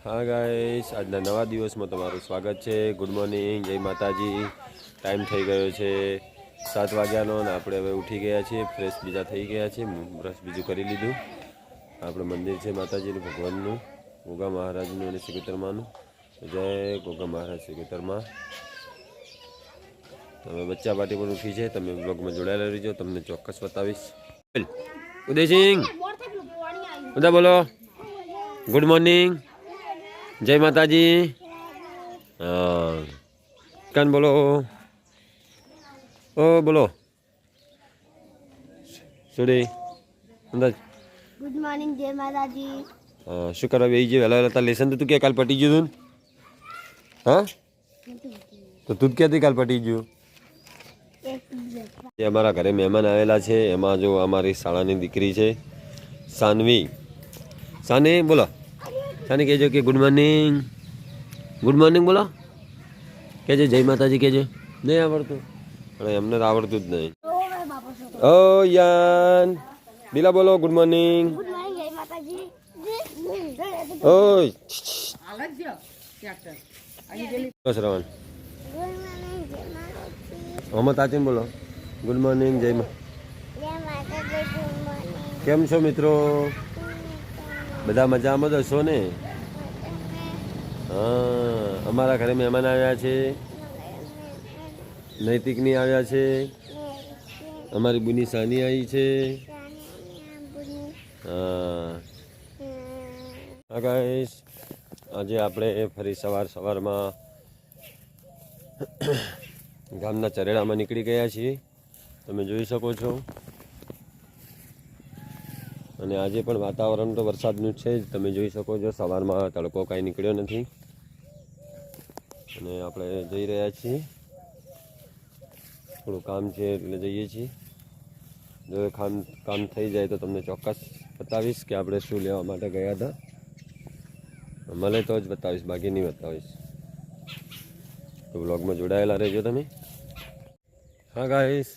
હા ગાઈસ, આજના નવા દિવસમાં તમારું સ્વાગત છે. ગુડ મોર્નિંગ, જય માતાજી. ટાઈમ થઈ ગયો છે 7 વાગ્યાનો અને આપણે હવે ઉઠી ગયા છીએ, ફ્રેશ બીજા થઈ ગયા છીએ, બ્રશ બીજું કરી લીધું. આપણે મંદિર છે માતાજીનું, ભગવાનનું, ગોગા મહારાજનું અને શ્રીકતરમાનું. જય ગોગા મહારાજ શ્રીકતરમા. તમે બચ્ચા પાર્ટી પણ ઉઠી છે, તમે બ્લોગમાં જોડાયેલા રહીજો, તમને ચોક્કસ બતાવીશ. ઉદયસિંહ, બધા બોલો ગુડ મોર્નિંગ, જય માતાજી. હા, કાન બોલો. ઓ બોલો સુડી અંદાજ. ગુડ મોર્નિંગ, જય માતાજી. શું કરવા બેસી ગયો વહેલા વહેલા? લેસન તો તું કે કાલ પટી ગયું તું ને? હા, તો તું જ ક્યાંથી કાલ પટી ગયું? અમારા ઘરે મહેમાન આવેલા છે, એમાં જો અમારી શાળાની દીકરી છે સાનવી. સાની બોલો, સાની કહેજો કે ગુડ મોર્નિંગ. ગુડ મોર્નિંગ બોલો, કહેજો જય માતાજી કહેજો. નહીં આવડતું પણ એમને તો આવડતું જ નહીં. ઓ યાન બીલા બોલો ગુડ મોર્નિંગ. ગુડ મોર્નિંગ, જય માતાજી. ઓય શ્રવણ મોહમ્મદ આચિન બોલો ગુડ મોર્નિંગ, જય માતાજી. કેમ છો મિત્રો? બધા મજામાં જ હશો ને? હા, અમારા ઘરે મહેમાન આવ્યા છે, નૈતિકની આવ્યા છે, અમારી બુની સાની આવી છે. હા ગાઈસ, આજે આપણે ફરી સવારમાં ગામના ચરેડામાં નીકળી ગયા છીએ, તમે જોઈ શકો છો. અને આજે પણ વાતાવરણ તો વરસાદનું છે જ, તમે જોઈ શકો છો. સવારમાં તડકો કાંઈ નીકળ્યો નથી અને આપણે જઈ રહ્યા છીએ. થોડું કામ છે એટલે જઈએ છીએ. જો કામ થઈ જાય તો તમને ચોક્કસ બતાવીશ કે આપણે શું લેવા માટે ગયા હતા. મળે તો જ બતાવીશ, બાકી નહીં બતાવીશ. તો વ્લોગમાં જોડાયેલા રહેજો તમે. હા ગાઈસ,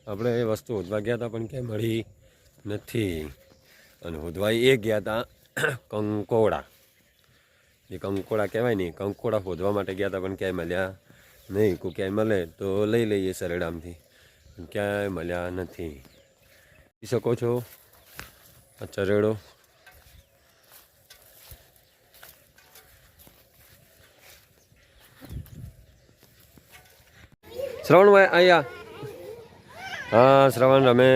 આપણે એ વસ્તુ શોધવા ગયા હતા પણ ક્યાંય મળી નથી. અને શોધવા એ ગયા હતા કંકોડા, જે કંકોડા કહેવાય ને, કંકોડા શોધવા માટે ગયા હતા પણ ક્યાંય મળ્યા નહીં. કોઈ ક્યાંય મળે તો લઈ લઈએ સરેડામથી, પણ ક્યાંય મળ્યા નથી. જોઈ શકો છો આ ચરેડો. શ્રવણભાઈ અહીંયા. હા શ્રવણ રમે.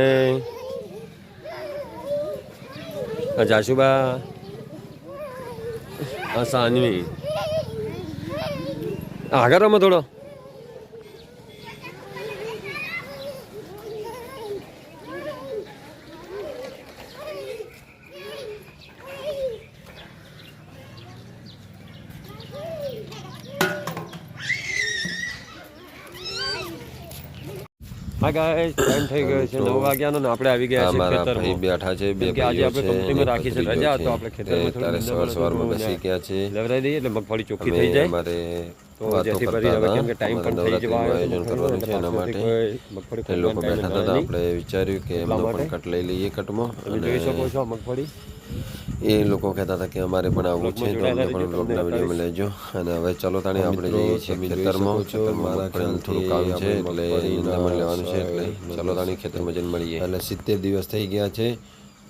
આ જાશુબા, આ સાનવી. આગળ રમો થોડો. હા ગાઈસ, ટાઈમ થઈ ગયો છે 9 વાગ્યાનો ને આપણે આવી ગયા છીએ ખેતરમાં. બેઠા છે બે ભાઈઓ છે, આજે આપણે કંપનીમાં રાખી છે રજા, તો આપણે ખેતરમાં થોડી સવારમાં બેસી ગયા છે. લેવરાઈ દઈએ એટલે મગફળી ચોખ્ખી થઈ જાય. અમારે તો જેથી કરી હવે કેમ કે ટાઈમ પણ થઈ જવાનો આયોજન કરવાનું છે, એના માટે એ લોકો બેઠા હતા. આપણે વિચાર્યું કે એમનો પણ કટ લઈ લઈએ કટમાં. અને જોઈ શકો છો મગફળી. એ લોકો કહેતા હતા કે અમારે પણ આવવું છે, તો અમને પણ બ્લોગના વિડીયોમાં લેજો. અને હવે ચલો તાણે આપણે જઈએ છીએ ખેતરમાં. મારા ખ્યાલથી થોડું કામ છે એટલે નિંદામણ લેવાનું છે, એટલે ચલો તાણી ખેતરમાં જઈને મળીએ. એટલે 70 દિવસ થઈ ગયા છે,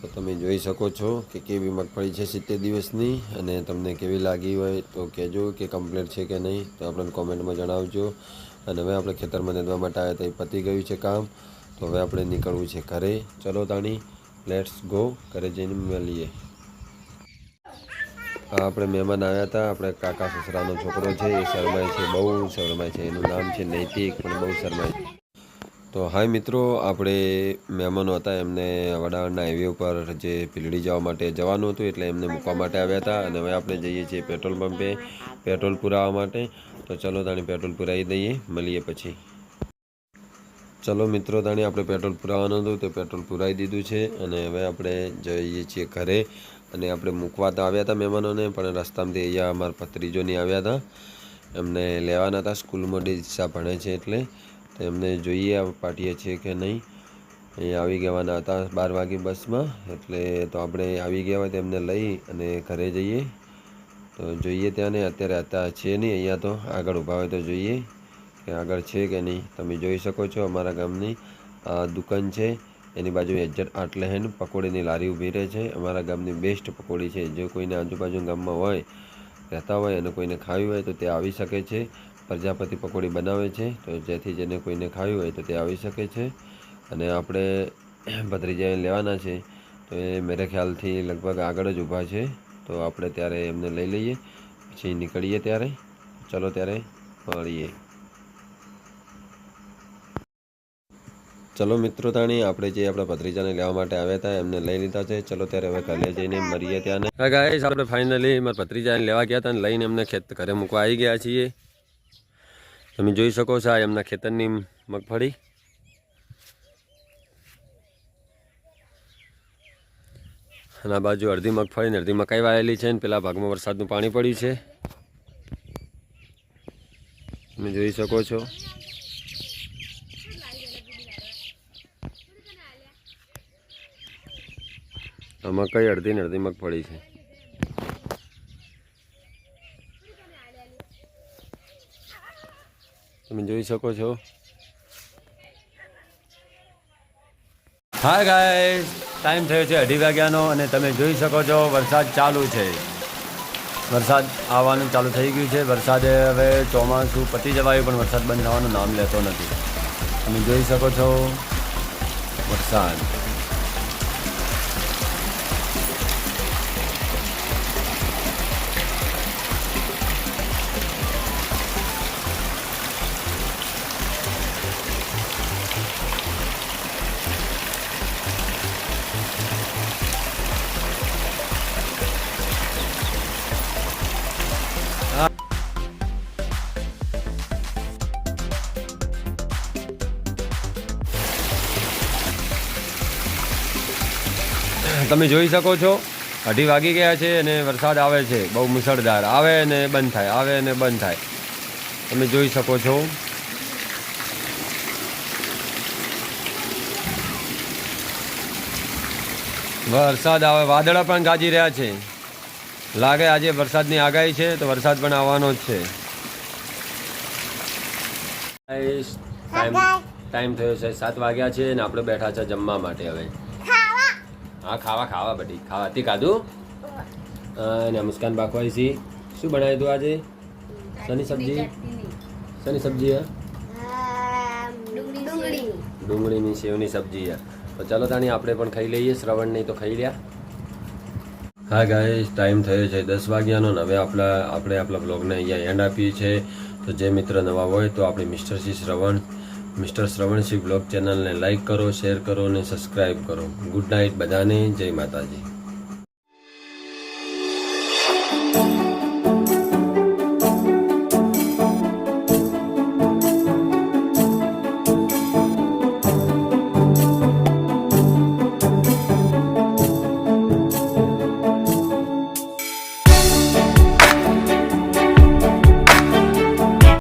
તો તમે જોઈ શકો છો કે કેવી મગફળી છે 70 દિવસની. અને તમને કેવી લાગી હોય તો કહેજો કે કમ્પ્લીટ છે કે નહીં, તો આપણને કોમેન્ટમાં જણાવજો. અને હવે આપણે ખેતરમાં નીંદવા માટે આવ્યા તો એ પતી ગયું છે કામ, તો હવે આપણે નીકળવું છે ઘરે. ચલો તાણી લેટ્સ ગો, ઘરે જઈને મળીએ. આપણે મહેમાન આવ્યા હતા, આપણે કાકા સસરાનો છોકરો છે, એ શરમાય છે, બહુ શરમાય છે. એનું નામ છે નૈતિક, પણ બહુ શરમાય છે. તો હાય મિત્રો, આપણે મહેમાનો હતા, એમને વડાવાના હાઈવે ઉપર જે પીલડી જવા માટે જવાનું હતું, એટલે એમને મૂકવા માટે આવ્યા હતા. અને હવે આપણે જઈએ છીએ પેટ્રોલ પંપે પેટ્રોલ પુરાવવા માટે. તો ચલો તાણી પેટ્રોલ પુરાવી દઈએ, મળીએ પછી. ચલો મિત્રો, તાણી આપણે પેટ્રોલ પુરાવવાનું હતું, તો પેટ્રોલ પુરાવી દીધું છે. અને હવે આપણે જઈએ છીએ ઘરે. અને આપણે મૂકવા તો આવ્યા હતા મહેમાનોને, પણ રસ્તામાંથી અહીંયા અમારા ભત્રીજોની આવ્યા હતા, એમને લેવાના હતા. સ્કૂલમાં ડીસા ભણે છે એટલે તો એમને જોઈએ પાટીએ છે કે નહીં. અહીંયા આવી ગવાના હતા 12 વાગે બસમાં, એટલે તો આપણે આવી ગયા હોય તો એમને લઈ અને ઘરે જઈએ. તો જોઈએ ત્યાં ને અત્યારે હતા છે નહીં, અહીંયા તો આગળ ઊભા હોય તો જોઈએ કે આગળ છે કે નહીં. તમે જોઈ શકો છો અમારા ગામની આ દુકાન છે, એની બાજુ એક્ઝેક્ટ આટલે હેન્ડ પકોડીની લારી ઊભી રહે છે. અમારા ગામની બેસ્ટ પકોડી છે. જો કોઈને આજુબાજુ ગામમાં હોય રહેતા હોય અને કોઈને ખાવી હોય તો તે આવી શકે છે. પ્રજાપતિ પકોડી બનાવે છે, તો જેથી જેને કોઈને ખાવી હોય તો તે આવી શકે છે. અને આપણે ભત્રીજાને લેવાના છે, તો એ મેરે ખ્યાલથી લગભગ આગળ જ ઊભા છે. તો આપણે ત્યારે એમને લઈ લઈએ, પછી નીકળીએ ત્યારે. ચલો ત્યારે મળીએ. ચલો મિત્રો, તાણી આપણે જે આપણા ભત્રીજાને લેવા માટે આવ્યા હતા એમને લઈ લીધા છે. ચલો ત્યારે હવે ઘરે જઈને મળીએ ત્યાં. ગાઈસ આપણે ફાઇનલી મારા ભત્રીજાને લેવા ગયા હતા અને લઈને એમને ઘરે મૂકવા આવી ગયા છીએ. તમે જોઈ શકો છો આ એમના ખેતરની મગફળી. અને આ બાજુ અડધી મગફળી ને અડધી મકાઈ વાયેલી છે, ને પેલા ભાગમાં વરસાદનું પાણી પડ્યું છે, તમે જોઈ શકો છો. મકાઈ અડધી ને અડધી મગફળી છે. તમે જોઈ શકો છો. હા ગાઈસ, ટાઈમ થયો છે 2:30 વાગ્યાનો અને તમે જોઈ શકો છો વરસાદ ચાલુ છે. વરસાદ આવવાનું ચાલુ થઈ ગયું છે. વરસાદે હવે ચોમાસું પતી જવાયું પણ વરસાદ બંધ થવાનું નામ લેતો નથી. તમે જોઈ શકો છો વરસાદ. તમે જોઈ શકો છો 2:30 વાગી ગયા છે અને વરસાદ આવે છે, બહુ મુસળધાર આવે અને બંધ થાય, આવે અને બંધ થાય. તમે જોઈ શકો છો. વરસાદ આવે, વાદળા પણ ગાજી રહ્યા છે. લાગે આજે વરસાદની આગાહી છે, તો વરસાદ પણ આવવાનો જ છે. ટાઈમ થયો છે 7 વાગ્યા છે અને આપણે બેઠા છે જમવા માટે. હવે હા ખાવા બધી ખાવા હતી ખાધું. અને મુસ્કાન બાકવાઈ છે. શું બનાવ્યું તું આજે? શની સબ્જી? ડુંગળીની સેવની સબ્જી. તો ચાલો તાણી આપણે પણ ખાઈ લઈએ. શ્રવણ નહીં તો ખાઈ લ્યા. હા ગાઈસ, ટાઈમ થયો છે 10 વાગ્યાનો. હવે આપણે આપણા બ્લોગને અહીંયા એન્ડ આપીએ છીએ. તો જે મિત્ર નવા હોય તો આપણે મિસ્ટર શ્રવણસિંહ બ્લોગ ચેનલને લાઈક કરો, શેર કરો અને સબસ્ક્રાઈબ કરો. ગુડ નાઇટ બધાને. જય માતાજી.